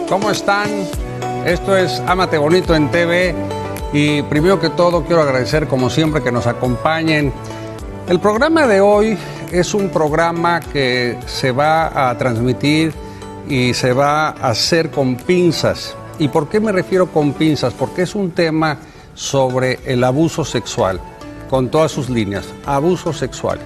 ¿Cómo están? Esto es Ámate Bonito en TV y primero que todo quiero agradecer como siempre que nos acompañen. El programa de hoy es un programa que se va a transmitir y se va a hacer con pinzas. ¿Y por qué me refiero con pinzas? Porque es un tema sobre el abuso sexual, con todas sus líneas, abuso sexual.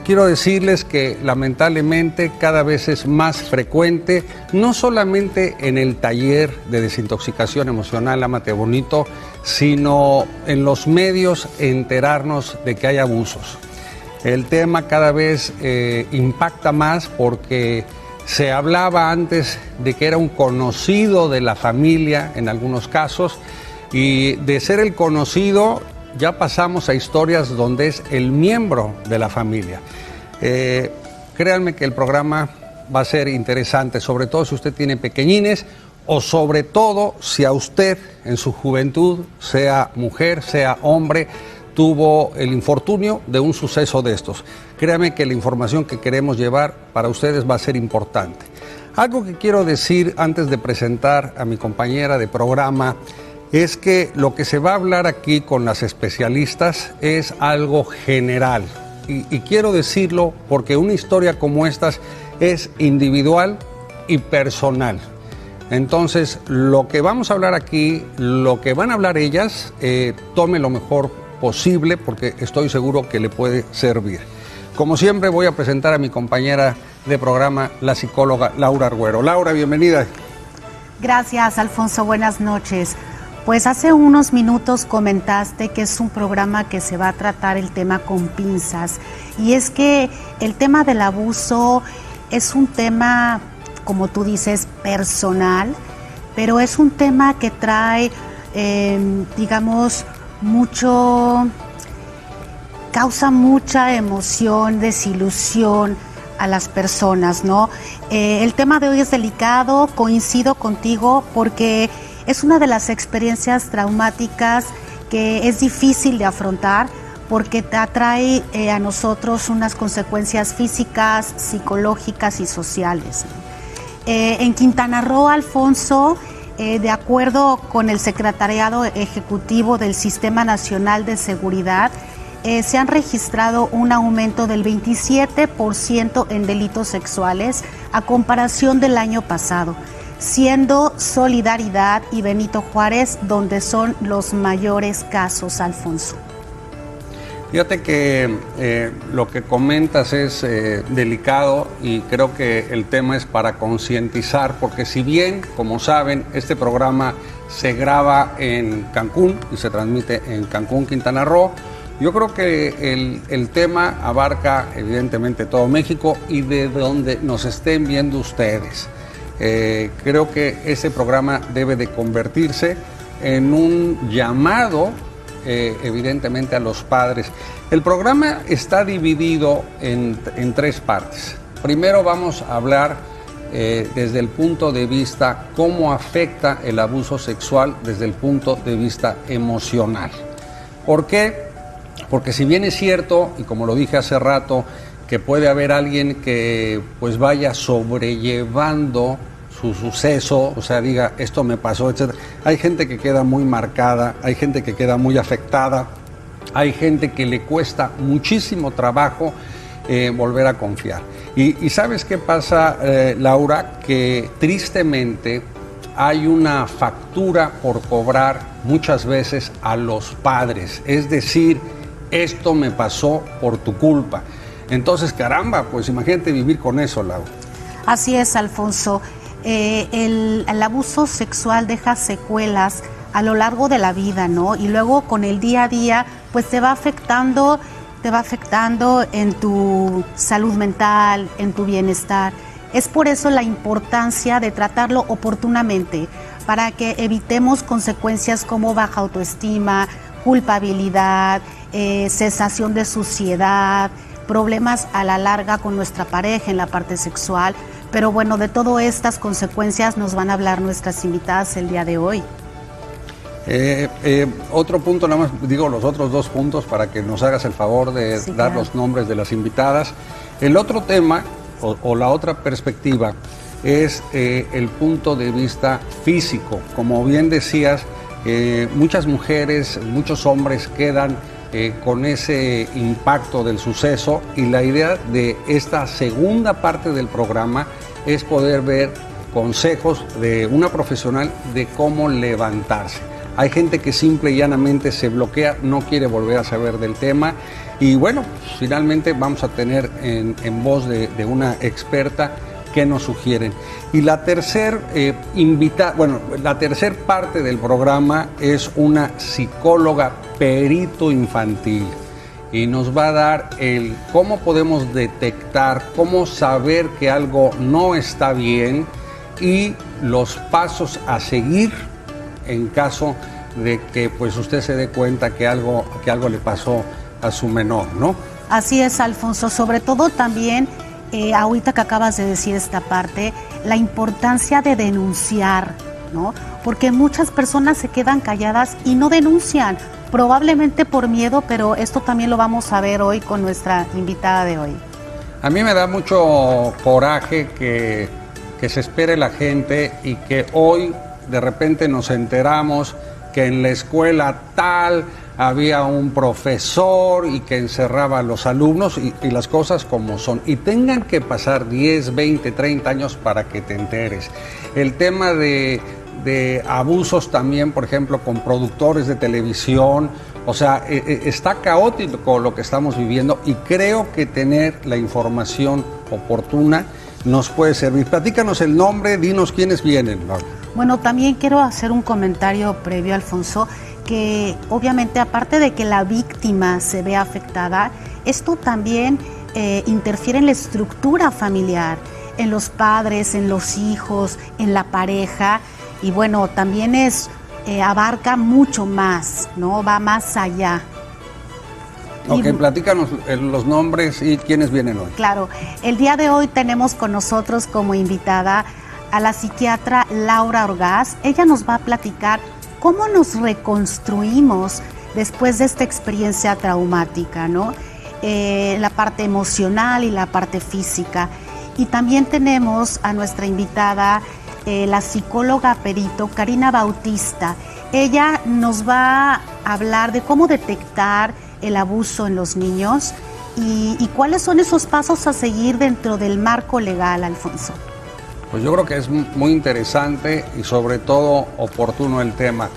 Quiero decirles que lamentablemente cada vez es más frecuente, no solamente en el taller de desintoxicación emocional Ámate Bonito, sino en los medios enterarnos de que hay abusos. El tema cada vez impacta más porque se hablaba antes de que era un conocido de la familia en algunos casos, y de ser el conocido ya pasamos a historias donde es el miembro de la familia. Créanme que el programa va a ser interesante, sobre todo si usted tiene pequeñines o sobre todo si a usted en su juventud, sea mujer, sea hombre, tuvo el infortunio de un suceso de estos. Créanme que la información que queremos llevar para ustedes va a ser importante. Algo que quiero decir antes de presentar a mi compañera de programa es que lo que se va a hablar aquí con las especialistas es algo general. Y quiero decirlo porque una historia como estas es individual y personal. Entonces, lo que vamos a hablar aquí, lo que van a hablar ellas, tome lo mejor posible porque estoy seguro que le puede servir. Como siempre, voy a presentar a mi compañera de programa, la psicóloga Laura Arguero. Laura, bienvenida. Gracias, Alfonso. Buenas noches. Pues hace unos minutos comentaste que es un programa que se va a tratar el tema con pinzas. Y es que el tema del abuso es un tema, como tú dices, personal, pero es un tema que trae, digamos, causa mucha emoción, desilusión a las personas, ¿no? El tema de hoy es delicado, coincido contigo porque es una de las experiencias traumáticas que es difícil de afrontar porque te atrae a nosotros unas consecuencias físicas, psicológicas y sociales. En Quintana Roo, Alfonso, de acuerdo con el Secretariado Ejecutivo del Sistema Nacional de Seguridad, se han registrado un aumento del 27% en delitos sexuales a comparación del año pasado, siendo Solidaridad y Benito Juárez donde son los mayores casos, Alfonso. Fíjate que lo que comentas es delicado y creo que el tema es para concientizar, porque si bien, como saben, este programa se graba en Cancún y se transmite en Cancún, Quintana Roo, yo creo que el tema abarca evidentemente todo México y de donde nos estén viendo ustedes. Creo que ese programa debe de convertirse en un llamado evidentemente a los padres. El programa está dividido en tres partes. Primero vamos a hablar desde el punto de vista cómo afecta el abuso sexual desde el punto de vista emocional. ¿Por qué? Porque si bien es cierto, y como lo dije hace rato, que puede haber alguien que pues vaya sobrellevando su suceso, o sea, diga, esto me pasó, etc. Hay gente que queda muy marcada, hay gente que queda muy afectada, hay gente que le cuesta muchísimo trabajo volver a confiar. Y ¿sabes qué pasa, Laura? Que tristemente hay una factura por cobrar muchas veces a los padres, es decir, esto me pasó por tu culpa. Entonces, caramba, pues imagínate vivir con eso, Laura. Así es, Alfonso. El abuso sexual deja secuelas a lo largo de la vida, ¿no? Y luego con el día a día, pues te va afectando te va afectando en tu salud mental, en tu bienestar. Es por eso la importancia de tratarlo oportunamente, para que evitemos consecuencias como baja autoestima, culpabilidad, sensación de suciedad, problemas a la larga con nuestra pareja en la parte sexual. Pero bueno, de todas estas consecuencias nos van a hablar nuestras invitadas el día de hoy. Otro punto, nada más digo los otros dos puntos para que nos hagas el favor de dar los nombres de las invitadas. El otro tema o la otra perspectiva es el punto de vista físico. Como bien decías, muchas mujeres, muchos hombres quedan con ese impacto del suceso, y la idea de esta segunda parte del programa es poder ver consejos de una profesional de cómo levantarse. Hay gente que simple y llanamente se bloquea, no quiere volver a saber del tema, y bueno, finalmente vamos a tener en voz de una experta qué nos sugieren. Y la tercer la tercer parte del programa es una psicóloga perito infantil, y nos va a dar el cómo podemos detectar, cómo saber que algo no está bien y los pasos a seguir en caso de que pues usted se dé cuenta que algo le pasó a su menor, ¿no? Así es, Alfonso, sobre todo también ahorita que acabas de decir esta parte, la importancia de denunciar, ¿no? Porque muchas personas se quedan calladas y no denuncian, probablemente por miedo, pero esto también lo vamos a ver hoy con nuestra invitada de hoy. A mí me da mucho coraje que se espere la gente y que hoy de repente nos enteramos que en la escuela tal había un profesor y que encerraba a los alumnos y las cosas como son. Y tengan que pasar 10, 20, 30 años para que te enteres. El tema de abusos también, por ejemplo, con productores de televisión. O sea, está caótico lo que estamos viviendo, y creo que tener la información oportuna nos puede servir. Platícanos el nombre, dinos quiénes vienen, Laura. Bueno, también quiero hacer un comentario previo, Alfonso, que obviamente aparte de que la víctima se ve afectada, esto también interfiere en la estructura familiar, en los padres, en los hijos, en la pareja, y bueno, también abarca mucho más, ¿no? Va más allá. Ok, platícanos los nombres y quiénes vienen hoy. Claro, el día de hoy tenemos con nosotros como invitada a la psiquiatra Laura Orgaz. Ella nos va a platicar cómo nos reconstruimos después de esta experiencia traumática, ¿no? La parte emocional y la parte física. Y también tenemos a nuestra invitada, la psicóloga perito Karina Bautista. Ella nos va a hablar de cómo detectar el abuso en los niños y cuáles son esos pasos a seguir dentro del marco legal, Alfonso. Pues yo creo que es muy interesante y sobre todo oportuno el tema.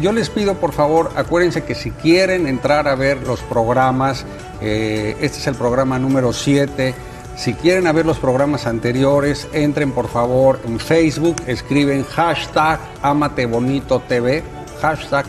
Yo les pido, por favor, acuérdense que si quieren entrar a ver los programas, este es el programa número 7. Si quieren ver los programas anteriores, entren por favor en Facebook, escriben #AmateBonitoTV,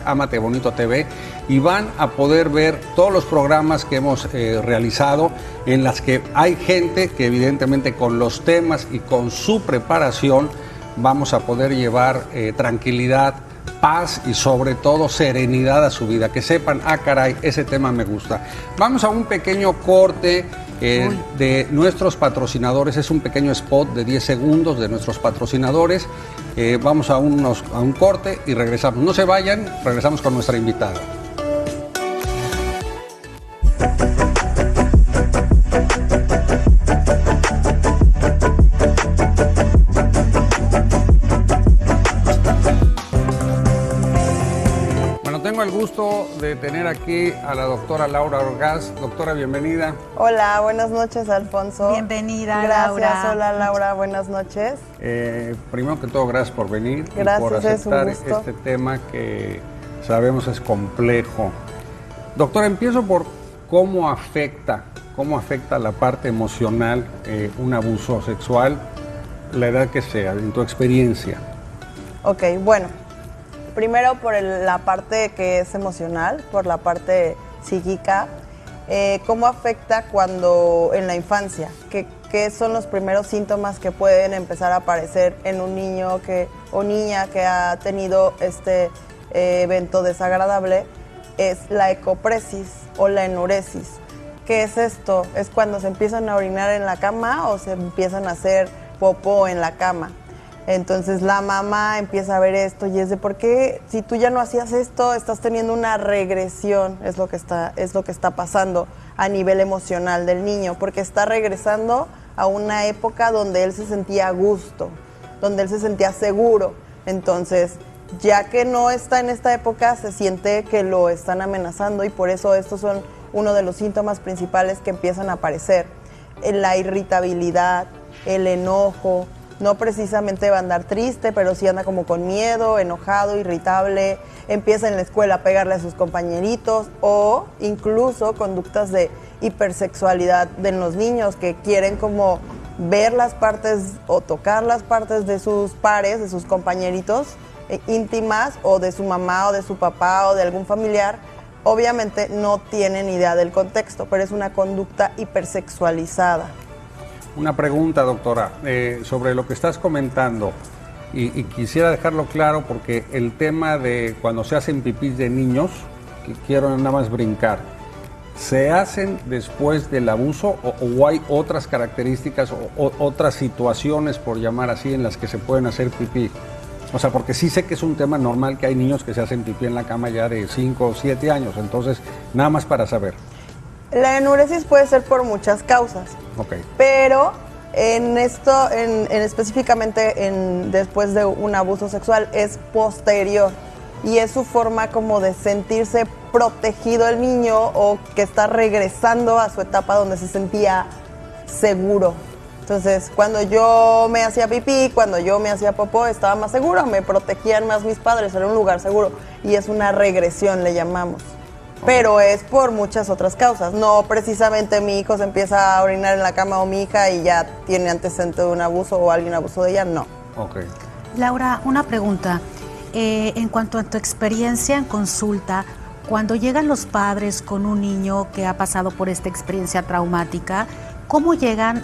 #AmateBonitoTV, y van a poder ver todos los programas que hemos realizado, en las que hay gente que evidentemente con los temas y con su preparación vamos a poder llevar tranquilidad, paz y sobre todo serenidad a su vida, que sepan, caray, ese tema me gusta. Vamos a un pequeño corte de nuestros patrocinadores, es un pequeño spot de 10 segundos de nuestros patrocinadores. Vamos a un corte y regresamos. No se vayan, regresamos con nuestra invitada. Tengo el gusto de tener aquí a la doctora Laura Orgaz. Doctora, bienvenida. Hola, buenas noches, Alfonso. Bienvenida, gracias, Laura. Hola, Laura, buenas noches. Primero que todo, gracias por venir. Gracias, y por aceptar es un gusto. este tema que sabemos es complejo. Doctora, empiezo por cómo afecta la parte emocional un abuso sexual, la edad que sea, en tu experiencia. Ok, bueno. Primero por la parte que es emocional, por la parte psíquica. ¿Cómo afecta cuando en la infancia? ¿Qué son los primeros síntomas que pueden empezar a aparecer en un niño o niña que ha tenido este evento desagradable? Es la ecopresis o la enuresis. ¿Qué es esto? Es cuando se empiezan a orinar en la cama o se empiezan a hacer popó en la cama. Entonces la mamá empieza a ver esto y es de ¿por qué si tú ya no hacías esto estás teniendo una regresión? Es lo que está pasando a nivel emocional del niño, porque está regresando a una época donde él se sentía a gusto, donde él se sentía seguro. Entonces, ya que no está en esta época, se siente que lo están amenazando y por eso estos son uno de los síntomas principales que empiezan a aparecer. La irritabilidad, el enojo. No precisamente va a andar triste, pero sí anda como con miedo, enojado, irritable, empieza en la escuela a pegarle a sus compañeritos o incluso conductas de hipersexualidad de los niños que quieren como ver las partes o tocar las partes de sus pares, de sus compañeritos íntimas o de su mamá o de su papá o de algún familiar. Obviamente no tienen idea del contexto, pero es una conducta hipersexualizada. Una pregunta, doctora, sobre lo que estás comentando, y quisiera dejarlo claro porque el tema de cuando se hacen pipís de niños, que quiero nada más brincar, ¿se hacen después del abuso o hay otras características o otras situaciones, por llamar así, en las que se pueden hacer pipí? O sea, porque sí sé que es un tema normal que hay niños que se hacen pipí en la cama ya de 5 o 7 años, entonces nada más para saber. La enuresis puede ser por muchas causas, Okay. Pero en esto, específicamente después de un abuso sexual, es posterior y es su forma como de sentirse protegido el niño o que está regresando a su etapa donde se sentía seguro. Entonces, cuando yo me hacía pipí, cuando yo me hacía popó, estaba más seguro, me protegían más mis padres, era un lugar seguro y es una regresión, le llamamos. Pero es por muchas otras causas, no precisamente mi hijo se empieza a orinar en la cama o mi hija y ya tiene antecedente de un abuso o alguien abusó de ella, no. Okay. Laura, una pregunta. En cuanto a tu experiencia en consulta, cuando llegan los padres con un niño que ha pasado por esta experiencia traumática, ¿cómo llegan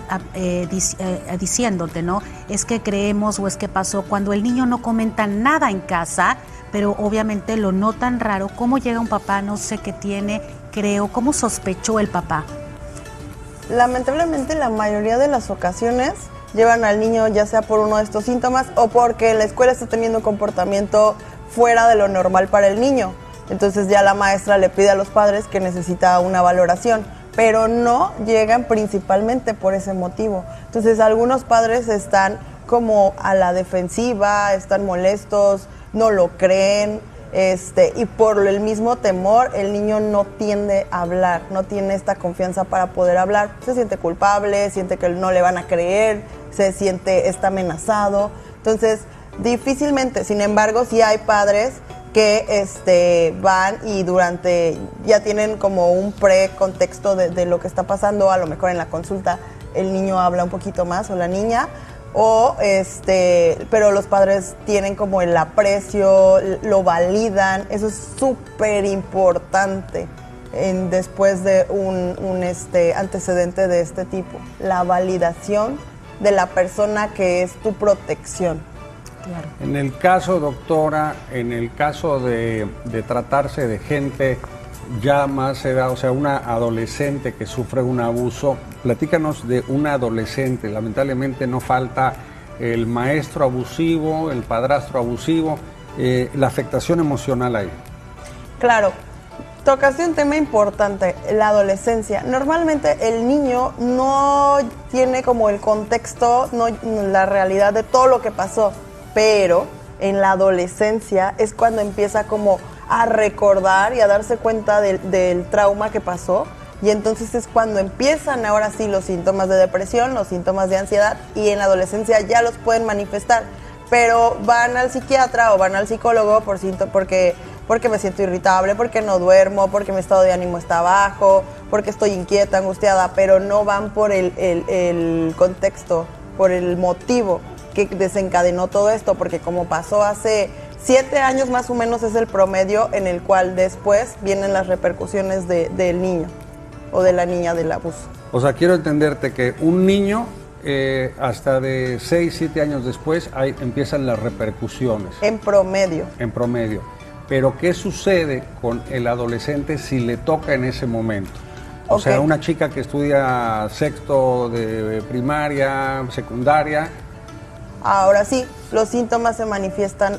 diciéndote, no? Es que creemos o es que pasó cuando el niño no comenta nada en casa, pero obviamente lo notan raro? ¿Cómo llega un papá? No sé qué tiene, creo. ¿Cómo sospechó el papá? Lamentablemente, la mayoría de las ocasiones llevan al niño ya sea por uno de estos síntomas o porque en la escuela está teniendo un comportamiento fuera de lo normal para el niño. Entonces ya la maestra le pide a los padres que necesita una valoración, pero no llegan principalmente por ese motivo. Entonces algunos padres están como a la defensiva, están molestos, no lo creen, y por el mismo temor el niño no tiende a hablar, no tiene esta confianza para poder hablar, se siente culpable, siente que no le van a creer, está amenazado. Entonces difícilmente, sin embargo, sí hay padres que van y ya tienen como un precontexto de lo que está pasando. A lo mejor en la consulta el niño habla un poquito más o la niña, pero los padres tienen como el aprecio, lo validan. Eso es súper importante después de un antecedente de este tipo, la validación de la persona que es tu protección. Claro. En el caso, doctora, en el caso de tratarse de gente ya más edad, o sea, una adolescente que sufre un abuso, platícanos de una adolescente. Lamentablemente no falta el maestro abusivo, el padrastro abusivo, la afectación emocional ahí. Claro, tocaste un tema importante, la adolescencia. Normalmente el niño no tiene como el contexto, no la realidad de todo lo que pasó, pero en la adolescencia es cuando empieza como a recordar y a darse cuenta del trauma que pasó, y entonces es cuando empiezan ahora sí los síntomas de depresión, los síntomas de ansiedad, y en la adolescencia ya los pueden manifestar, pero van al psiquiatra o van al psicólogo porque me siento irritable, porque no duermo, porque mi estado de ánimo está bajo, porque estoy inquieta, angustiada, pero no van por el contexto, por el motivo que desencadenó todo esto, porque como pasó hace 7 años más o menos es el promedio en el cual después vienen las repercusiones del niño. o de la niña del abuso. O sea, quiero entenderte que un niño, hasta de 6, 7 años después, ahí empiezan las repercusiones. En promedio. En promedio. Pero, ¿qué sucede con el adolescente si le toca en ese momento? O sea, una chica que estudia sexto de primaria, secundaria. Ahora sí, los síntomas se manifiestan,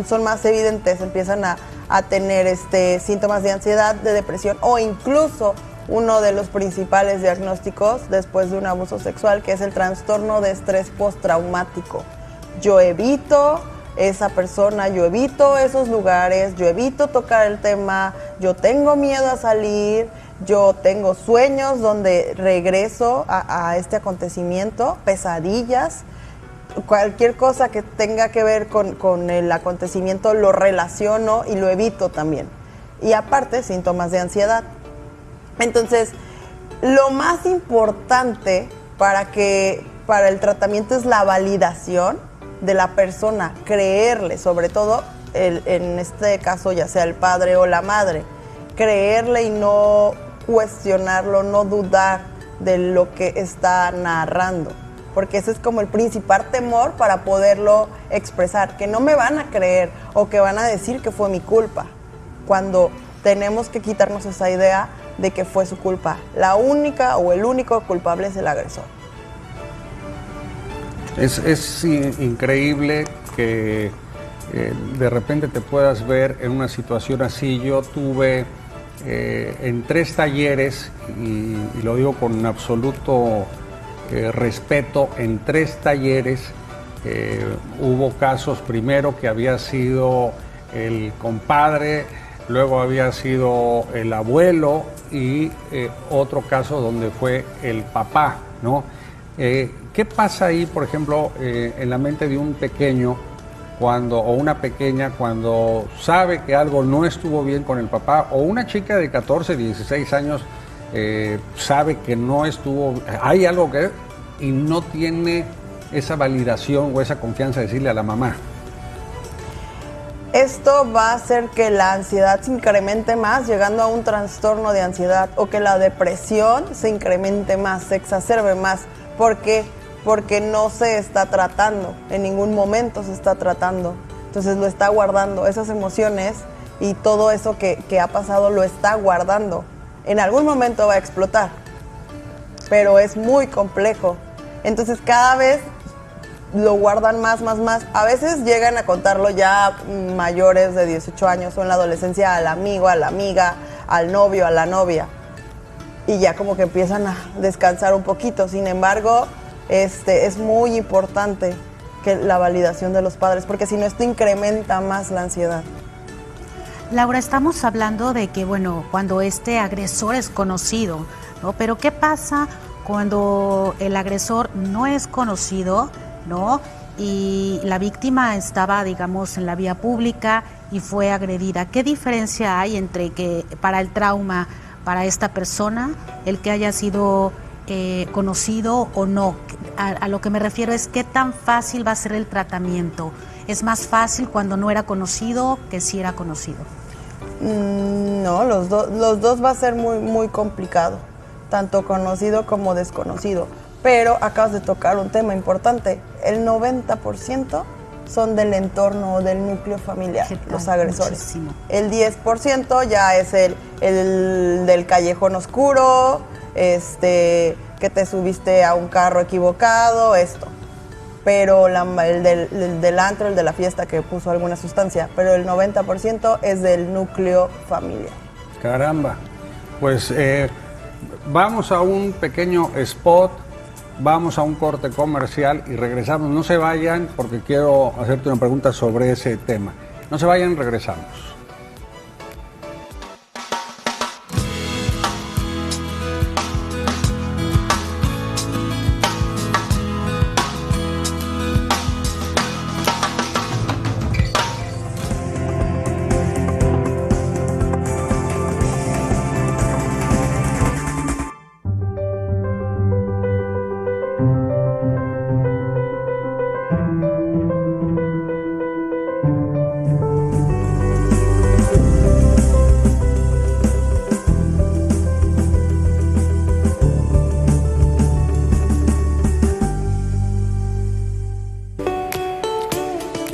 son más evidentes, empiezan a tener síntomas de ansiedad, de depresión o incluso uno de los principales diagnósticos después de un abuso sexual, que es el trastorno de estrés postraumático. Yo evito esa persona, yo evito esos lugares, yo evito tocar el tema, yo tengo miedo a salir, yo tengo sueños donde regreso a este acontecimiento, pesadillas, cualquier cosa que tenga que ver con el acontecimiento lo relaciono y lo evito también. Y aparte, síntomas de ansiedad. Entonces, lo más importante para el tratamiento es la validación de la persona, creerle, sobre todo en este caso ya sea el padre o la madre, creerle y no cuestionarlo, no dudar de lo que está narrando, porque ese es como el principal temor para poderlo expresar, que no me van a creer o que van a decir que fue mi culpa, cuando tenemos que quitarnos esa idea de que fue su culpa. La única o el único culpable es el agresor. Es increíble que de repente te puedas ver en una situación así. Yo tuve en 3 talleres, y lo digo con absoluto respeto, en 3 talleres hubo casos, primero que había sido el compadre, luego había sido el abuelo y otro caso donde fue el papá, ¿no? ¿Qué pasa ahí, por ejemplo, en la mente de un pequeño o una pequeña cuando sabe que algo no estuvo bien con el papá, o una chica de 14, 16 años sabe que no estuvo, hay algo que y no tiene esa validación o esa confianza de decirle a la mamá? Esto va a hacer que la ansiedad se incremente más, llegando a un trastorno de ansiedad, o que la depresión se incremente más, se exacerbe más. ¿Por qué? Porque no se está tratando, en ningún momento se está tratando. Entonces lo está guardando, esas emociones y todo eso que ha pasado lo está guardando. En algún momento va a explotar, pero es muy complejo. Entonces cada vez lo guardan más. A veces llegan a contarlo ya mayores de 18 años o en la adolescencia al amigo, a la amiga, al novio, a la novia. Y ya como que empiezan a descansar un poquito. Sin embargo, es muy importante que la validación de los padres, porque si no, esto incrementa más la ansiedad. Laura, estamos hablando de que, bueno, cuando este agresor es conocido, ¿no? Pero ¿qué pasa cuando el agresor no es conocido, ¿no? Y la víctima estaba, digamos, en la vía pública y fue agredida? ¿Qué diferencia hay entre que para el trauma para esta persona, el que haya sido conocido o no? A lo que me refiero es qué tan fácil va a ser el tratamiento. ¿Es más fácil cuando no era conocido que si era conocido? No, los dos va a ser muy, muy complicado, tanto conocido como desconocido. Pero acabas de tocar un tema importante. El 90% son del entorno o del núcleo familiar, los agresores. Muchísimo. El 10% ya es el del callejón oscuro, que te subiste a un carro equivocado, esto. Pero el del antro, el de la fiesta que puso alguna sustancia, pero el 90% es del núcleo familiar. Caramba. Pues vamos a un pequeño spot, vamos a un corte comercial y regresamos. No se vayan porque quiero hacerte una pregunta sobre ese tema. No se vayan, regresamos.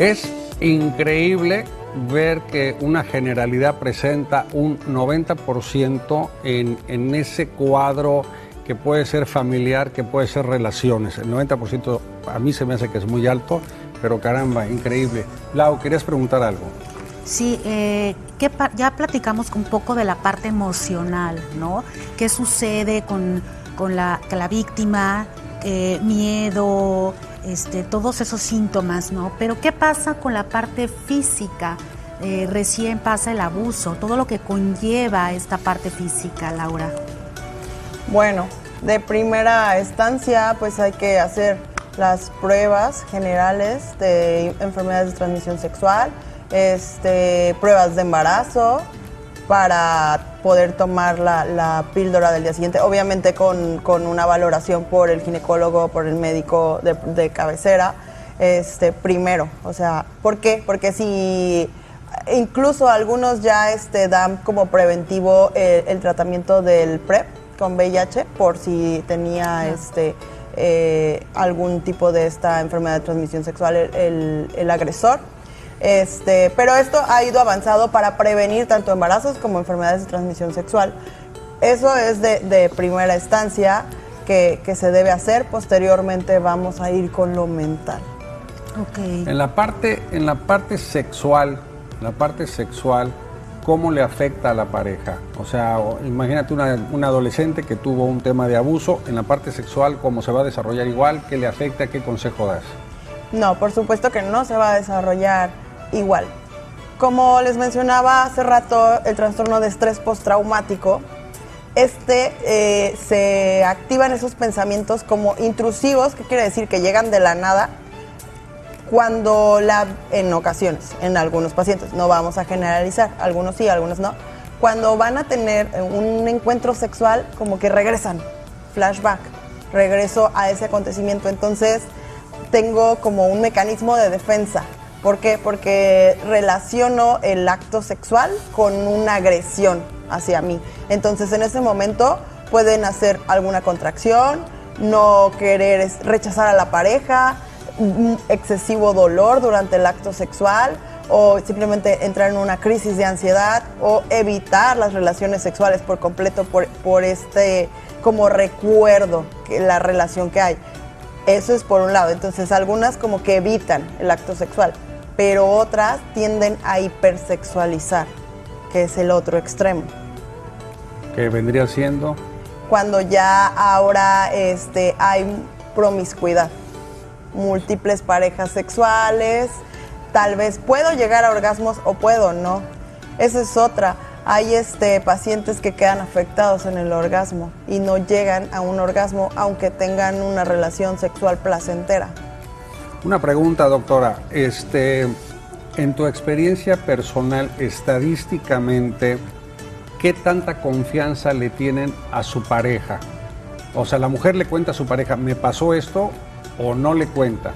Es increíble ver que una generalidad presenta un 90% en ese cuadro que puede ser familiar, que puede ser relaciones. El 90% a mí se me hace que es muy alto, pero caramba, increíble. Lau, ¿querías preguntar algo? Sí, ya platicamos un poco de la parte emocional, ¿no? ¿Qué sucede con la víctima? Miedo, todos esos síntomas, ¿no? Pero ¿qué pasa con la parte física? Recién pasa el abuso, todo lo que conlleva esta parte física, Laura. Bueno, de primera instancia, pues hay que hacer las pruebas generales de enfermedades de transmisión sexual, pruebas de embarazo para poder tomar la píldora del día siguiente, obviamente con una valoración por el ginecólogo, por el médico de cabecera, primero. O sea, ¿por qué? Porque si incluso algunos ya dan como preventivo el tratamiento del PrEP con VIH por si tenía algún tipo de esta enfermedad de transmisión sexual el agresor. Pero esto ha ido avanzado para prevenir tanto embarazos como enfermedades de transmisión sexual. Eso es de primera instancia que se debe hacer. Posteriormente vamos a ir con lo mental. Okay. En la parte sexual, ¿cómo le afecta a la pareja? O sea, imagínate una adolescente que tuvo un tema de abuso, en la parte sexual, ¿cómo se va a desarrollar igual? ¿Qué le afecta? ¿Qué consejo das? No, por supuesto que no se va a desarrollar igual. Como les mencionaba hace rato, el trastorno de estrés postraumático, se activan esos pensamientos como intrusivos, que quiere decir que llegan de la nada, en ocasiones, en algunos pacientes, no vamos a generalizar, algunos sí, algunos no, cuando van a tener un encuentro sexual, como que regresan, flashback, regreso a ese acontecimiento, entonces tengo como un mecanismo de defensa. ¿Por qué? Porque relaciono el acto sexual con una agresión hacia mí. Entonces, en ese momento pueden hacer alguna contracción, no querer rechazar a la pareja, excesivo dolor durante el acto sexual o simplemente entrar en una crisis de ansiedad o evitar las relaciones sexuales por completo por como recuerdo la relación que hay. Eso es por un lado. Entonces, algunas como que evitan el acto sexual, pero otras tienden a hipersexualizar, que es el otro extremo. ¿Qué vendría siendo? Cuando ya ahora hay promiscuidad, múltiples parejas sexuales, tal vez puedo llegar a orgasmos o puedo no. Esa es otra. Hay pacientes que quedan afectados en el orgasmo y no llegan a un orgasmo aunque tengan una relación sexual placentera. Una pregunta, doctora. En tu experiencia personal, estadísticamente, ¿qué tanta confianza le tienen a su pareja? O sea, la mujer le cuenta a su pareja, ¿me pasó esto? ¿O no le cuenta?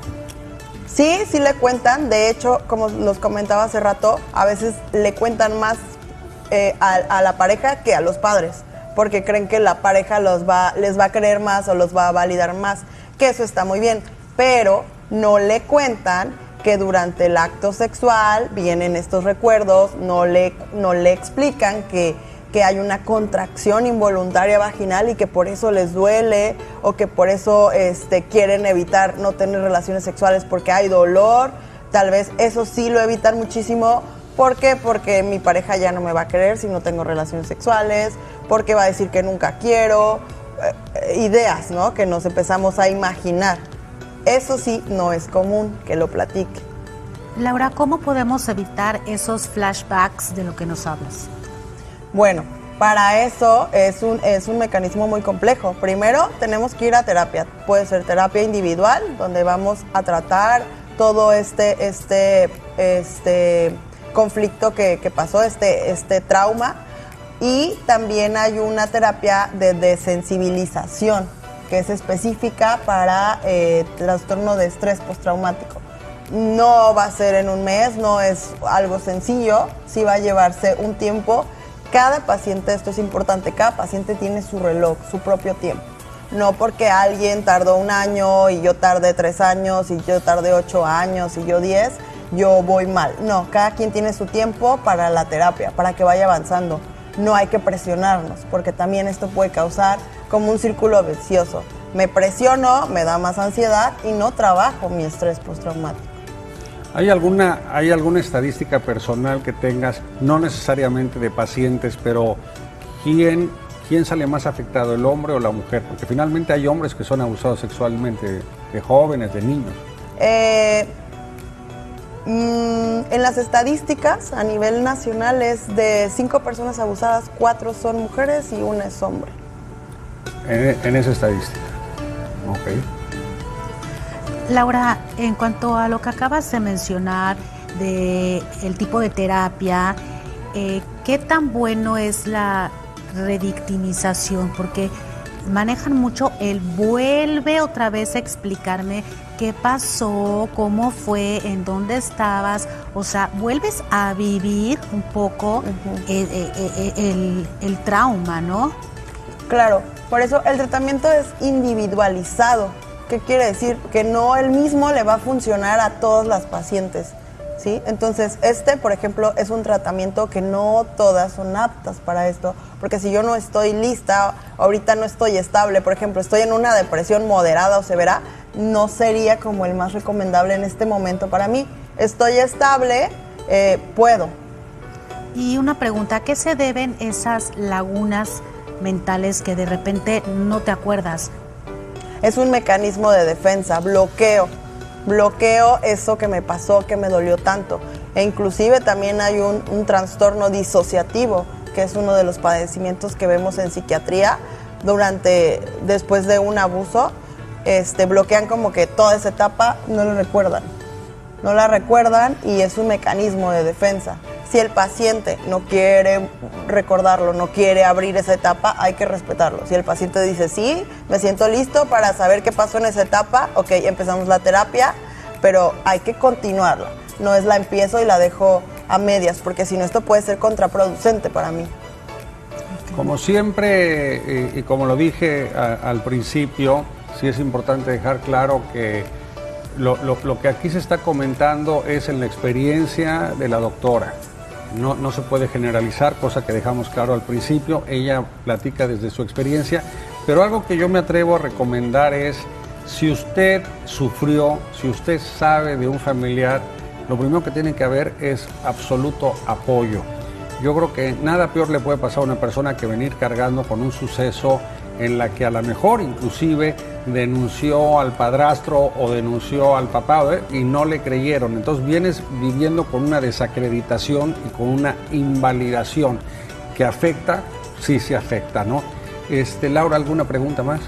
Sí, sí le cuentan. De hecho, como los comentaba hace rato, a veces le cuentan más a la pareja que a los padres, porque creen que la pareja les va a creer más o los va a validar más, que eso está muy bien, pero no le cuentan que durante el acto sexual vienen estos recuerdos, no le explican que hay una contracción involuntaria vaginal y que por eso les duele o que por eso quieren evitar no tener relaciones sexuales porque hay dolor. Tal vez eso sí lo evitan muchísimo. ¿Por qué? Porque mi pareja ya no me va a querer si no tengo relaciones sexuales, porque va a decir que nunca quiero, ideas, ¿no? Que nos empezamos a imaginar. Eso sí no es común que lo platique. Laura, ¿cómo podemos evitar esos flashbacks de lo que nos hablas? Bueno, para eso es un mecanismo muy complejo. Primero, tenemos que ir a terapia. Puede ser terapia individual, donde vamos a tratar todo este conflicto que pasó, este trauma. Y también hay una terapia de desensibilización, que es específica para trastorno de estrés postraumático. No va a ser en un mes, no es algo sencillo, sí va a llevarse un tiempo. Cada paciente, esto es importante, cada paciente tiene su reloj, su propio tiempo. No porque alguien tardó 1 año y yo tardé 3 años y yo tardé 8 años y yo 10, yo voy mal. No, cada quien tiene su tiempo para la terapia, para que vaya avanzando. No hay que presionarnos, porque también esto puede causar como un círculo vicioso. Me presiono, me da más ansiedad y no trabajo mi estrés postraumático. ¿Hay alguna estadística personal que tengas, no necesariamente de pacientes, pero quién sale más afectado, el hombre o la mujer? Porque finalmente hay hombres que son abusados sexualmente, de jóvenes, de niños. En las estadísticas a nivel nacional es de 5 personas abusadas, 4 son mujeres y 1 es hombre. En esa estadística. Ok. Laura, en cuanto a lo que acabas de mencionar de el tipo de terapia, ¿qué tan bueno es la revictimización? Porque manejan mucho el vuelve otra vez a explicarme qué pasó, cómo fue, en dónde estabas, o sea, vuelves a vivir un poco el trauma, ¿no? Claro, por eso el tratamiento es individualizado. ¿Qué quiere decir? Que no el mismo le va a funcionar a todas las pacientes, ¿sí? Entonces, por ejemplo, es un tratamiento que no todas son aptas para esto, porque si yo no estoy lista, ahorita no estoy estable, por ejemplo, estoy en una depresión moderada o severa, no sería como el más recomendable en este momento para mí. Estoy estable, puedo. Y una pregunta, ¿a qué se deben esas lagunas mentales que de repente no te acuerdas? Es un mecanismo de defensa, bloqueo eso que me pasó, que me dolió tanto. E inclusive también hay un trastorno disociativo, que es uno de los padecimientos que vemos en psiquiatría después de un abuso. Bloquean como que toda esa etapa, no la recuerdan y es un mecanismo de defensa. Si el paciente no quiere recordarlo, no quiere abrir esa etapa, hay que respetarlo. Si el paciente dice, sí, me siento listo para saber qué pasó en esa etapa, ok, empezamos la terapia, pero hay que continuarla. No es la empiezo y la dejo a medias, porque si no esto puede ser contraproducente para mí. Como siempre, y como lo dije al principio, sí es importante dejar claro que lo que aquí se está comentando es en la experiencia de la doctora. No se puede generalizar, cosa que dejamos claro al principio. Ella platica desde su experiencia, pero algo que yo me atrevo a recomendar es, si usted sufrió, si usted sabe de un familiar, lo primero que tiene que haber es absoluto apoyo. Yo creo que nada peor le puede pasar a una persona que venir cargando con un suceso en la que a lo mejor inclusive denunció al padrastro o denunció al papá y no le creyeron. Entonces vienes viviendo con una desacreditación y con una invalidación que afecta, sí afecta, ¿no? Laura, ¿alguna pregunta más?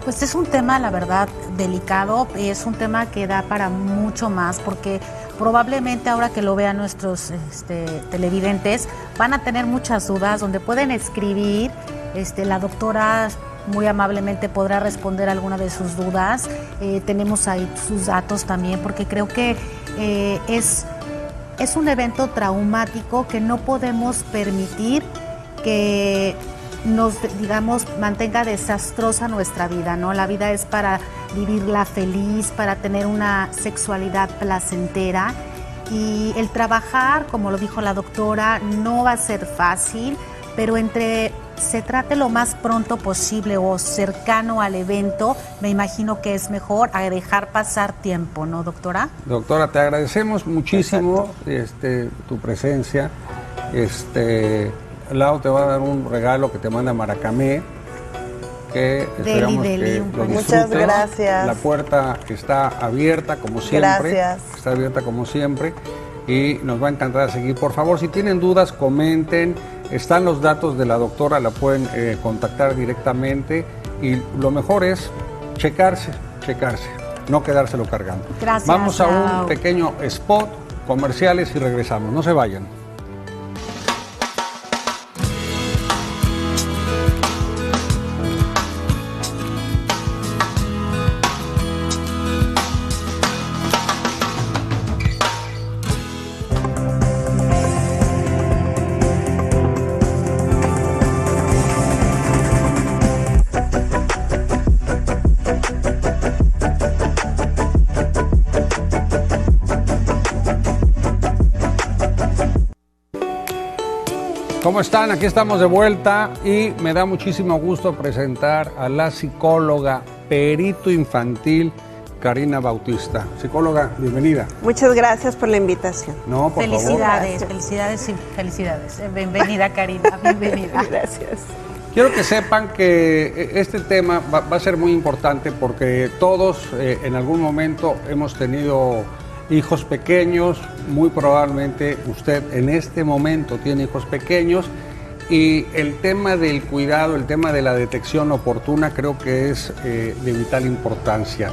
Pues es un tema, la verdad, delicado, es un tema que da para mucho más, porque probablemente ahora que lo vean nuestros televidentes van a tener muchas dudas, donde pueden escribir, la doctora muy amablemente podrá responder alguna de sus dudas. Tenemos ahí sus datos también, porque creo que es un evento traumático que no podemos permitir que nos, mantenga desastrosa nuestra vida, ¿no? La vida es para vivirla feliz, para tener una sexualidad placentera, y el trabajar, como lo dijo la doctora, no va a ser fácil, pero se trate lo más pronto posible o cercano al evento, me imagino que es mejor a dejar pasar tiempo, ¿no, doctora? Doctora, te agradecemos muchísimo tu presencia. Lau te va a dar un regalo que te manda Maracamé, que esperamos que lo disfrutes. Muchas gracias. La puerta está abierta como siempre. Gracias. Está abierta como siempre y nos va a encantar seguir. Por favor, si tienen dudas, comenten. Están los datos de la doctora, la pueden contactar directamente, y lo mejor es checarse, no quedárselo cargando. Gracias. Vamos a un pequeño spot, comerciales, y regresamos. No se vayan. ¿Cómo están? Aquí estamos de vuelta y me da muchísimo gusto presentar a la psicóloga perito infantil Karina Bautista. Psicóloga, bienvenida. Muchas gracias por la invitación. No, por Felicidades, favor. felicidades y felicidades. Bienvenida, Karina, bienvenida. Gracias. Quiero que sepan que este tema va a ser muy importante porque todos en algún momento hemos tenido hijos pequeños, muy probablemente usted en este momento tiene hijos pequeños y el tema del cuidado, el tema de la detección oportuna creo que es de vital importancia.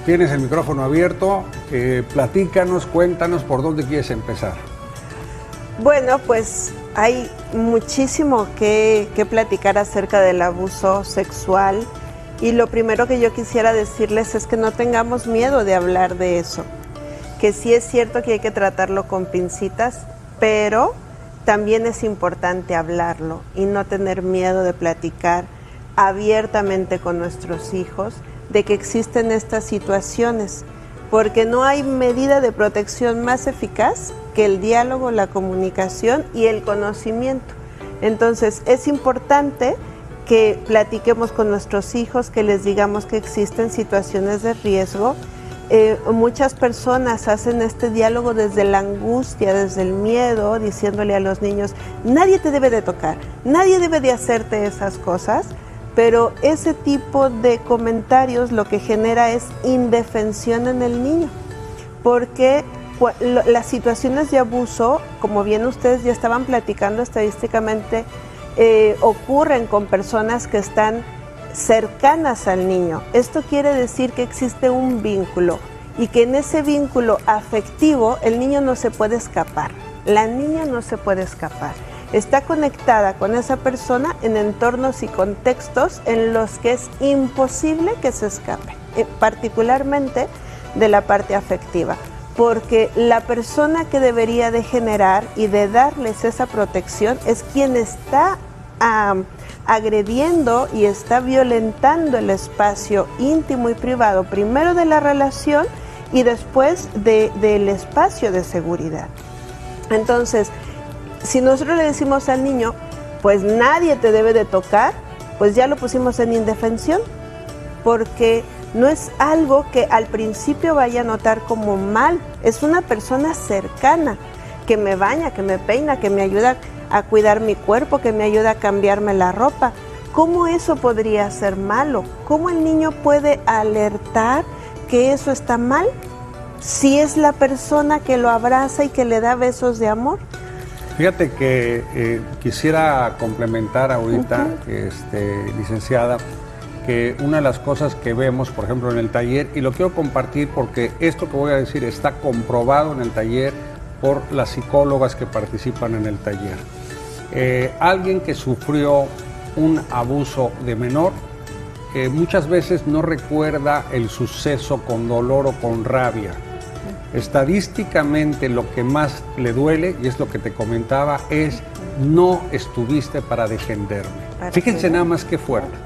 Tienes el micrófono abierto, platícanos, cuéntanos por dónde quieres empezar. Bueno, pues hay muchísimo que platicar acerca del abuso sexual y lo primero que yo quisiera decirles es que no tengamos miedo de hablar de eso, que sí es cierto que hay que tratarlo con pincitas, pero también es importante hablarlo y no tener miedo de platicar abiertamente con nuestros hijos de que existen estas situaciones, porque no hay medida de protección más eficaz que el diálogo, la comunicación y el conocimiento. Entonces es importante que platiquemos con nuestros hijos, que les digamos que existen situaciones de riesgo. Muchas personas hacen este diálogo desde la angustia, desde el miedo, diciéndole a los niños, nadie te debe de tocar, nadie debe de hacerte esas cosas, pero ese tipo de comentarios lo que genera es indefensión en el niño, porque las situaciones de abuso, como bien ustedes ya estaban platicando estadísticamente, ocurren con personas que están cercanas al niño. Esto quiere decir que existe un vínculo y que en ese vínculo afectivo el niño no se puede escapar, la niña no se puede escapar. Está conectada con esa persona en entornos y contextos en los que es imposible que se escape, particularmente de la parte afectiva, porque la persona que debería de generar y de darles esa protección es quien está agrediendo y está violentando el espacio íntimo y privado, primero de la relación y después del espacio de seguridad. Entonces, si nosotros le decimos al niño, pues nadie te debe de tocar, pues ya lo pusimos en indefensión, porque no es algo que al principio vaya a notar como mal, es una persona cercana, que me baña, que me peina, que me ayuda a cuidar mi cuerpo, que me ayuda a cambiarme la ropa. ¿Cómo eso podría ser malo? ¿Cómo el niño puede alertar que eso está mal si es la persona que lo abraza y que le da besos de amor? Fíjate que quisiera complementar ahorita, licenciada, que una de las cosas que vemos, por ejemplo, en el taller, y lo quiero compartir porque esto que voy a decir está comprobado en el taller por las psicólogas que participan en el taller. Alguien que sufrió un abuso de menor, muchas veces no recuerda el suceso con dolor o con rabia. Estadísticamente lo que más le duele, y es lo que te comentaba, es no estuviste para defenderme. Fíjense nada más qué fuerte.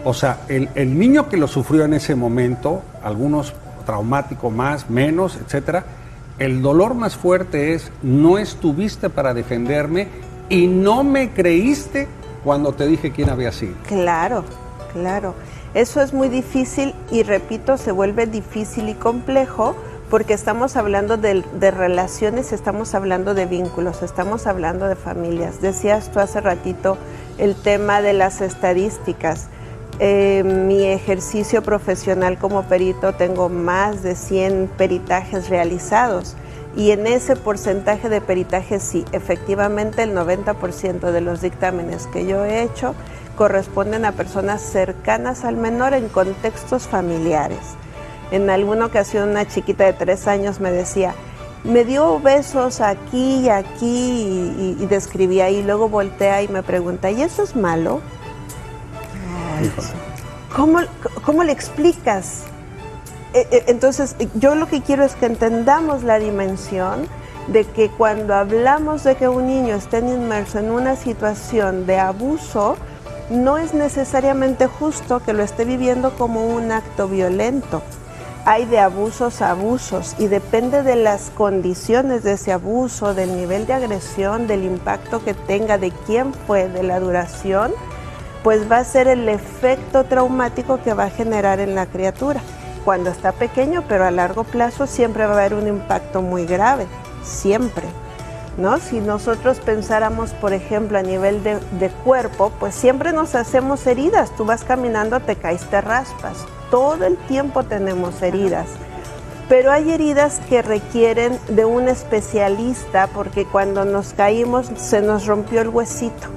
O sea, el niño que lo sufrió en ese momento, algunos traumático más, menos, etcétera, el dolor más fuerte es no estuviste para defenderme y no me creíste cuando te dije quién había sido. Claro, claro. Eso es muy difícil y repito, se vuelve difícil y complejo porque estamos hablando de relaciones, estamos hablando de vínculos, estamos hablando de familias. Decías tú hace ratito el tema de las estadísticas. Mi ejercicio profesional como perito tengo más de 100 peritajes realizados y en ese porcentaje de peritajes sí, efectivamente el 90% de los dictámenes que yo he hecho corresponden a personas cercanas al menor en contextos familiares. En alguna ocasión una chiquita de 3 años me decía, me dio besos aquí y aquí y describía y luego voltea y me pregunta, ¿y eso es malo? ¿Cómo le explicas? Entonces, yo lo que quiero es que entendamos la dimensión de que cuando hablamos de que un niño esté inmerso en una situación de abuso, no es necesariamente justo que lo esté viviendo como un acto violento. hay de abusos a abusos y depende de las condiciones de ese abuso, del nivel de agresión, del impacto que tenga, de quién fue, de la duración, pues va a ser el efecto traumático que va a generar en la criatura. Cuando está pequeño, pero a largo plazo siempre va a haber un impacto muy grave, siempre, ¿no? Si nosotros pensáramos, por ejemplo, a nivel de cuerpo, pues siempre nos hacemos heridas. Tú vas caminando, te caes, te raspas. Todo el tiempo tenemos heridas. Pero hay heridas que requieren de un especialista porque cuando nos caímos se nos rompió el huesito.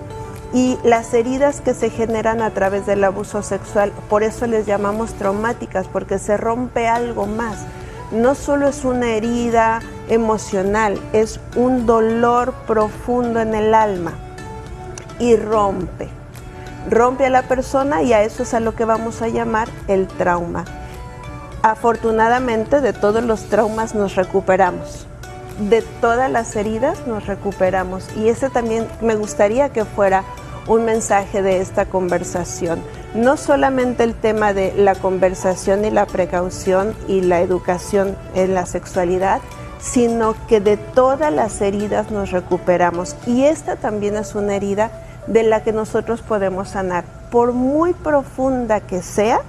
Y las heridas que se generan a través del abuso sexual, por eso les llamamos traumáticas, porque se rompe algo más. No solo es una herida emocional, es un dolor profundo en el alma y rompe a la persona y a eso es a lo que vamos a llamar el trauma. Afortunadamente de todos los traumas nos recuperamos, de todas las heridas nos recuperamos y ese también me gustaría que fuera un mensaje de esta conversación. No solamente el tema de la conversación y la precaución y la educación en la sexualidad, sino que de todas las heridas nos recuperamos. Y esta también es una herida de la que nosotros podemos sanar. Por muy profunda que sea,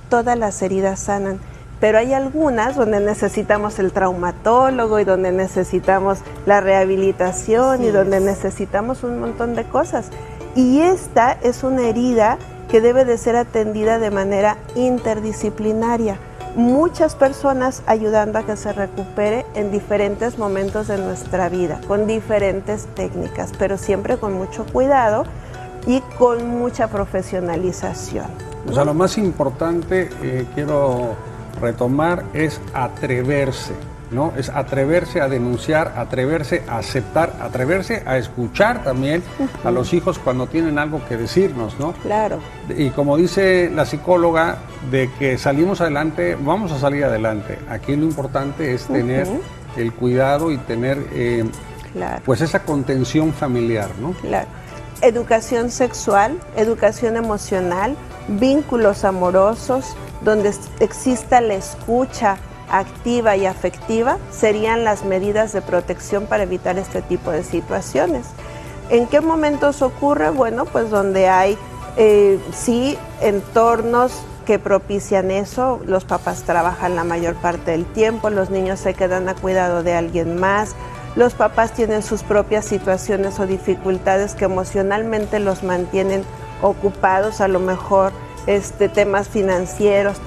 todas las heridas sanan. Pero hay algunas donde necesitamos el traumatólogo y donde necesitamos la rehabilitación y donde necesitamos un montón de cosas. Y esta es una herida que debe de ser atendida de manera interdisciplinaria. Muchas personas ayudando a que se recupere en diferentes momentos de nuestra vida, con diferentes técnicas, pero siempre con mucho cuidado y con mucha profesionalización, ¿no? O sea, lo más importante, quiero retomar, es atreverse, ¿no? Es atreverse a denunciar, atreverse a aceptar, atreverse a escuchar también a los hijos cuando tienen algo que decirnos, ¿no? Claro. Y como dice la psicóloga, de que salimos adelante, vamos a salir adelante. Aquí lo importante es tener el cuidado y tener pues esa contención familiar, ¿no? Claro. Educación sexual, educación emocional, vínculos amorosos, donde exista la escucha activa y afectiva, serían las medidas de protección para evitar este tipo de situaciones. ¿En qué momentos ocurre? Bueno, pues donde hay, sí, entornos que propician eso, los papás trabajan la mayor parte del tiempo, los niños se quedan a cuidado de alguien más, los papás tienen sus propias situaciones o dificultades que emocionalmente los mantienen ocupados, a lo mejor temas financieros,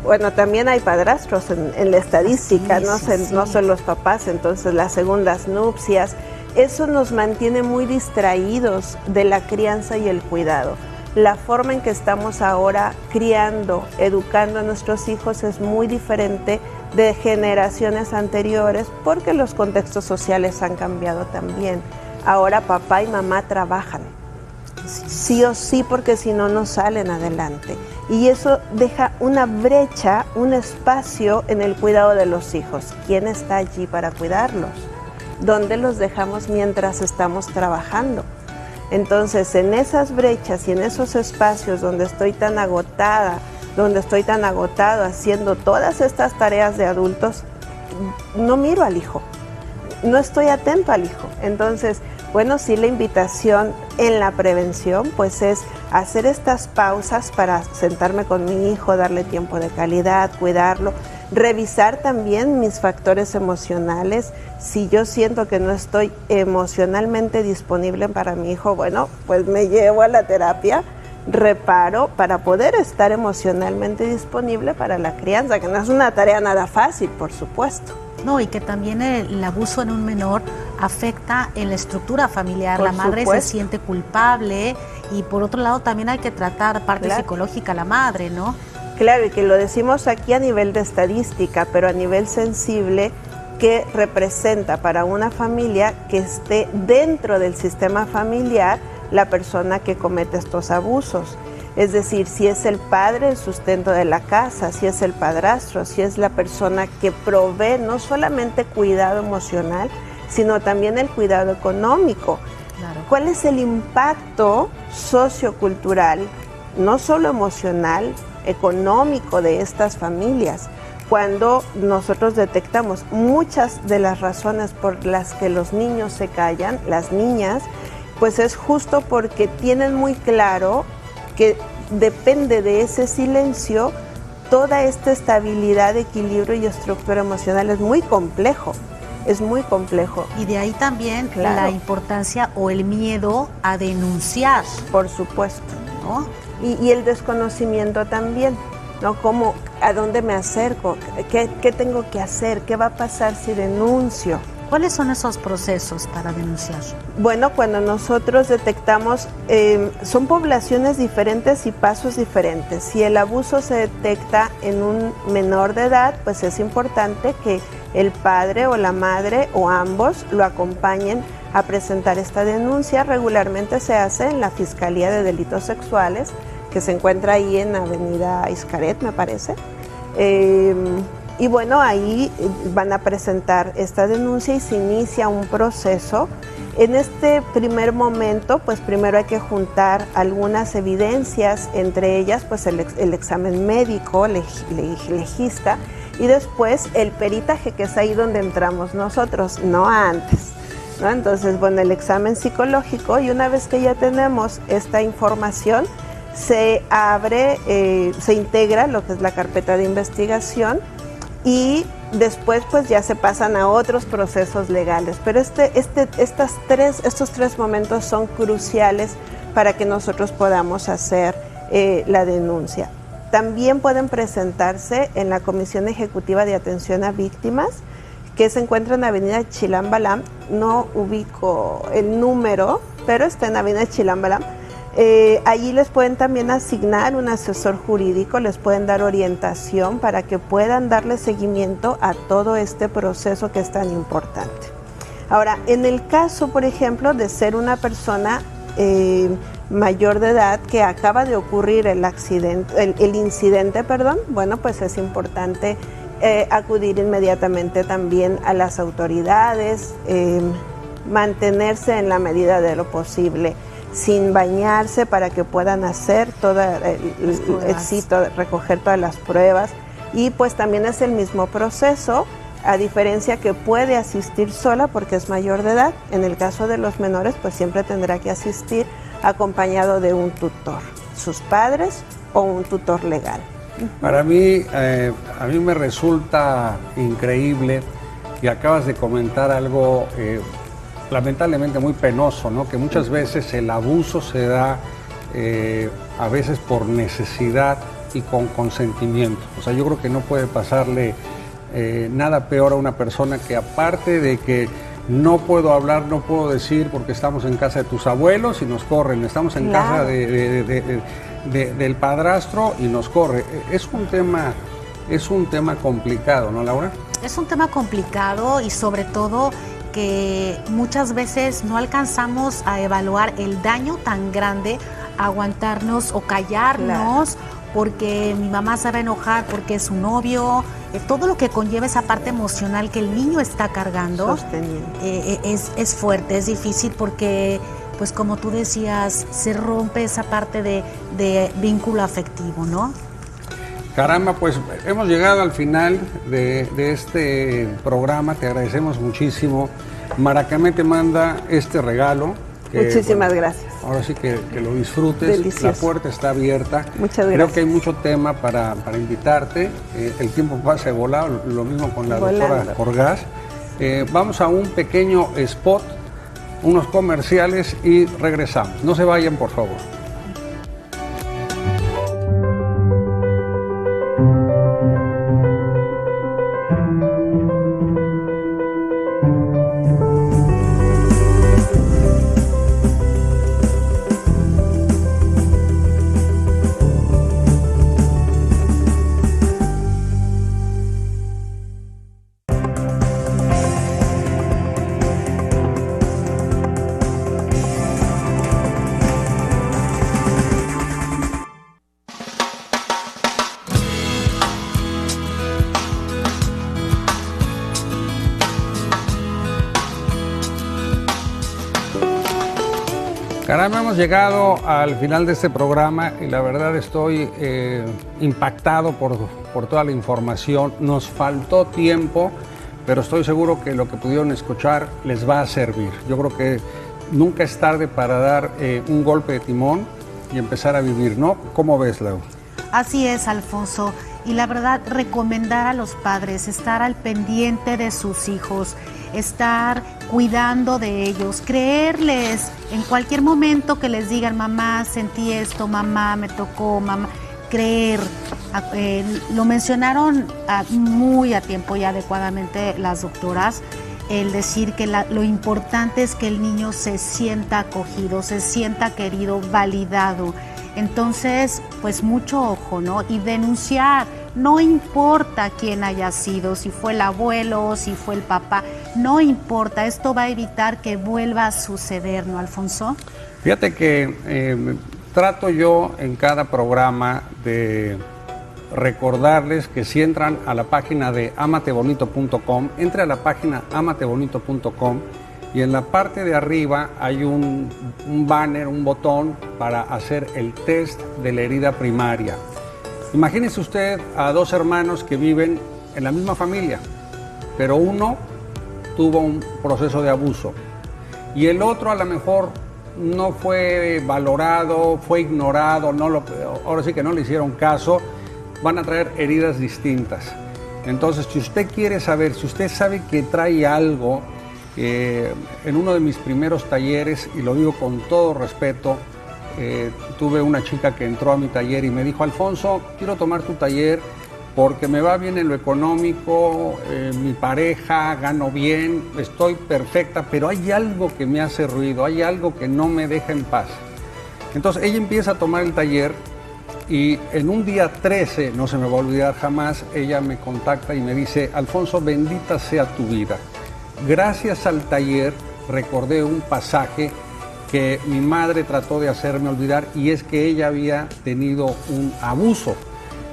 bueno, también hay padrastros en la estadística, no son los papás, entonces las segundas nupcias, eso nos mantiene muy distraídos de la crianza y el cuidado. La forma en que estamos ahora criando, educando a nuestros hijos es muy diferente de generaciones anteriores porque los contextos sociales han cambiado también. Ahora papá y mamá trabajan, sí o sí, porque si no, no salen adelante. Y eso deja una brecha, un espacio en el cuidado de los hijos. ¿Quién está allí para cuidarlos? ¿Dónde los dejamos mientras estamos trabajando? Entonces, en esas brechas y en esos espacios donde estoy tan agotada, donde estoy tan agotado haciendo todas estas tareas de adultos, no miro al hijo, no estoy atento al hijo. Entonces, bueno, sí, la invitación en la prevención pues es hacer estas pausas para sentarme con mi hijo, darle tiempo de calidad, cuidarlo, revisar también mis factores emocionales. Si yo siento que no estoy emocionalmente disponible para mi hijo, bueno, pues me llevo a la terapia, reparo para poder estar emocionalmente disponible para la crianza, que no es una tarea nada fácil, por supuesto. No, y que también el abuso en un menor afecta en la estructura familiar. Por la madre supuesto. se siente culpable y por otro lado también hay que tratar parte Claro. psicológica a la madre, ¿no? Claro, y que lo decimos aquí a nivel de estadística, pero a nivel sensible, que representa para una familia que esté dentro del sistema familiar la persona que comete estos abusos. Es decir, si es el padre el sustento de la casa, si es el padrastro, si es la persona que provee no solamente cuidado emocional, sino también el cuidado económico. Claro. ¿Cuál es el impacto sociocultural, no solo emocional, económico de estas familias. Cuando nosotros detectamos muchas de las razones por las que los niños se callan, las niñas, pues es justo porque tienen muy claro que depende de ese silencio toda esta estabilidad, equilibrio y estructura emocional. Es muy complejo, es muy complejo. Y de ahí también Claro. la importancia o el miedo a denunciar, Por supuesto. ¿no? Y el desconocimiento también, ¿no? ¿Cómo, a dónde me acerco? ¿Qué tengo que hacer? ¿Qué va a pasar si denuncio? ¿Cuáles son esos procesos para denunciar? Bueno, cuando nosotros detectamos, son poblaciones diferentes y pasos diferentes. Si el abuso se detecta en un menor de edad, pues es importante que el padre o la madre o ambos lo acompañen a presentar esta denuncia. Regularmente se hace en la Fiscalía de Delitos Sexuales, que se encuentra ahí en Avenida Iscaret, me parece. Y bueno, ahí van a presentar esta denuncia y se inicia un proceso. En este primer momento, pues primero hay que juntar algunas evidencias, entre ellas pues el examen médico, legista, y después el peritaje, que es ahí donde entramos nosotros, no antes, ¿no? Entonces, bueno, el examen psicológico, y una vez que ya tenemos esta información, se abre, se integra lo que es la carpeta de investigación, y después pues ya se pasan a otros procesos legales. Pero estos tres momentos son cruciales para que nosotros podamos hacer la denuncia. También pueden presentarse en la Comisión Ejecutiva de Atención a Víctimas, que se encuentra en Avenida Chilambalam. No ubico el número, pero está en Avenida Chilambalam. Allí les pueden también asignar un asesor jurídico, les pueden dar orientación para que puedan darle seguimiento a todo este proceso que es tan importante. Ahora, en el caso, por ejemplo, de ser una persona mayor de edad que acaba de ocurrir el incidente, bueno, pues es importante acudir inmediatamente también a las autoridades, mantenerse en la medida de lo posible sin bañarse para que puedan hacer recoger todas las pruebas, y pues también es el mismo proceso, a diferencia que puede asistir sola porque es mayor de edad. En el caso de los menores, pues siempre tendrá que asistir acompañado de un tutor, sus padres o un tutor legal. Para mí, a mí me resulta increíble, y acabas de comentar algo lamentablemente muy penoso, ¿no? Que muchas veces el abuso se da a veces por necesidad y con consentimiento. O sea, yo creo que no puede pasarle nada peor a una persona que, aparte de que no puedo hablar, no puedo decir porque estamos en casa de tus abuelos y nos corren, estamos en casa del padrastro y nos corre. Es un tema complicado, ¿no, Laura? Es un tema complicado, y sobre todo que muchas veces no alcanzamos a evaluar el daño tan grande, aguantarnos o callarnos, porque mi mamá se va a enojar porque es su novio, todo lo que conlleva esa parte emocional que el niño está cargando. Es fuerte, es difícil, porque pues como tú decías, se rompe esa parte de vínculo afectivo, ¿no? Caramba, pues hemos llegado al final de este programa, te agradecemos muchísimo. Maracamé te manda este regalo. Muchísimas gracias. Ahora sí que lo disfrutes. Delicioso. La puerta está abierta. Muchas gracias. Creo que hay mucho tema para invitarte. El tiempo pasa volado, lo mismo con la doctora Orgaz. Vamos a un pequeño spot, unos comerciales, y regresamos. No se vayan, por favor. Caramba, hemos llegado al final de este programa y la verdad estoy impactado por toda la información. Nos faltó tiempo, pero estoy seguro que lo que pudieron escuchar les va a servir. Yo creo que nunca es tarde para dar un golpe de timón y empezar a vivir, ¿no? ¿Cómo ves, Lau? Así es, Alfonso. Y la verdad, recomendar a los padres, estar al pendiente de sus hijos, estar cuidando de ellos, creerles en cualquier momento que les digan, mamá, sentí esto, mamá, me tocó, mamá, creer. Lo mencionaron muy a tiempo y adecuadamente las doctoras, el decir que lo importante es que el niño se sienta acogido, se sienta querido, validado. Entonces, pues mucho ojo, ¿no? Y denunciar, no importa quién haya sido, si fue el abuelo, si fue el papá, no importa, esto va a evitar que vuelva a suceder, ¿no, Alfonso? Fíjate que trato yo en cada programa de recordarles que si entran a la página de amatebonito.com, entre a la página amatebonito.com y en la parte de arriba hay un banner, un botón para hacer el test de la herida primaria. Imagínese usted a dos hermanos que viven en la misma familia, pero uno tuvo un proceso de abuso y el otro a lo mejor no fue valorado, fue ignorado, ahora sí que no le hicieron caso, van a traer heridas distintas. Entonces, si usted quiere saber, si usted sabe que trae algo, en uno de mis primeros talleres, y lo digo con todo respeto, tuve una chica que entró a mi taller y me dijo, Alfonso, quiero tomar tu taller porque me va bien en lo económico, mi pareja, gano bien, estoy perfecta, pero hay algo que me hace ruido, hay algo que no me deja en paz. Entonces ella empieza a tomar el taller y en un día 13, no se me va a olvidar jamás, ella me contacta y me dice, Alfonso, bendita sea tu vida. Gracias al taller recordé un pasaje que mi madre trató de hacerme olvidar y es que ella había tenido un abuso.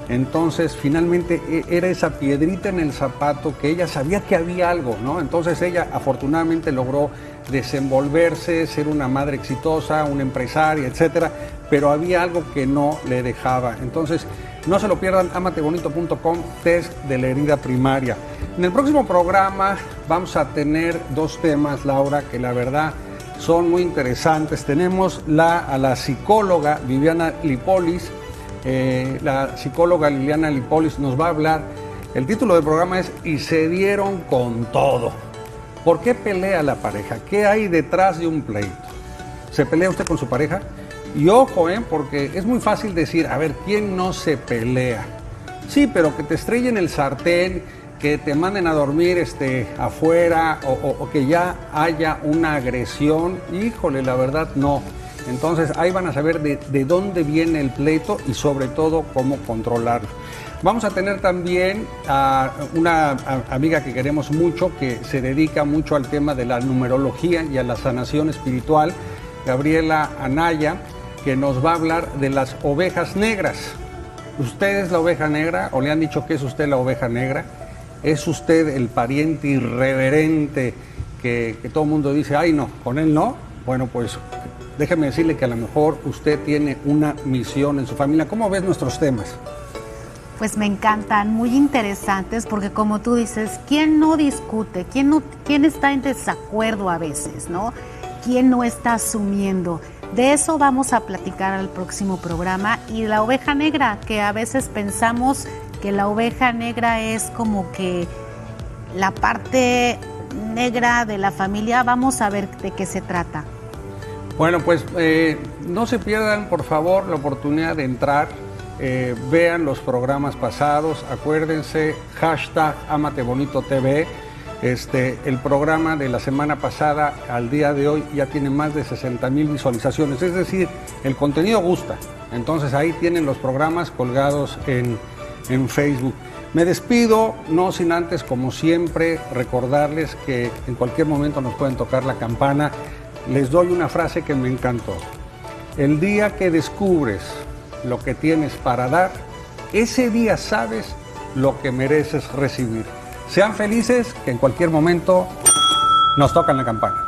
Entonces finalmente era esa piedrita en el zapato que ella sabía que había algo, ¿no? Entonces ella afortunadamente logró desenvolverse, ser una madre exitosa, una empresaria, etcétera, pero había algo que no le dejaba. Entonces no se lo pierdan, amatebonito.com, test de la herida primaria. En el próximo programa vamos a tener dos temas, Laura, que la verdad son muy interesantes. Tenemos a la psicóloga Liliana Lipolis. La psicóloga Liliana Lipolis nos va a hablar. El título del programa es Y se dieron con todo. ¿Por qué pelea la pareja? ¿Qué hay detrás de un pleito? ¿Se pelea usted con su pareja? Y ojo, porque es muy fácil decir, a ver, ¿quién no se pelea? Sí, pero que te estrellen el sartén, que te manden a dormir afuera o que ya haya una agresión, híjole, la verdad no. Entonces ahí van a saber de dónde viene el pleito y sobre todo cómo controlarlo. Vamos a tener también a una amiga que queremos mucho, que se dedica mucho al tema de la numerología y a la sanación espiritual, Gabriela Anaya, que nos va a hablar de las ovejas negras. ¿Usted es la oveja negra o le han dicho que es usted la oveja negra? ¿Es usted el pariente irreverente que todo el mundo dice, ay no, con él no? Bueno, pues déjeme decirle que a lo mejor usted tiene una misión en su familia. ¿Cómo ves nuestros temas? Pues me encantan, muy interesantes, porque como tú dices, ¿quién no discute? ¿Quién está en desacuerdo a veces, no? ¿Quién no está asumiendo? De eso vamos a platicar al próximo programa. Y la oveja negra, que a veces pensamos que la oveja negra es como que la parte negra de la familia. Vamos a ver de qué se trata. Bueno, pues no se pierdan, por favor, la oportunidad de entrar. Vean los programas pasados, acuérdense, #AmateBonitoTV. El programa de la semana pasada al día de hoy ya tiene más de 60,000 visualizaciones, es decir, el contenido gusta. Entonces ahí tienen los programas colgados en Facebook. Me despido, no sin antes, como siempre, recordarles que en cualquier momento nos pueden tocar la campana. Les doy una frase que me encantó. El día que descubres lo que tienes para dar, ese día sabes lo que mereces recibir. Sean felices, que en cualquier momento nos tocan la campana.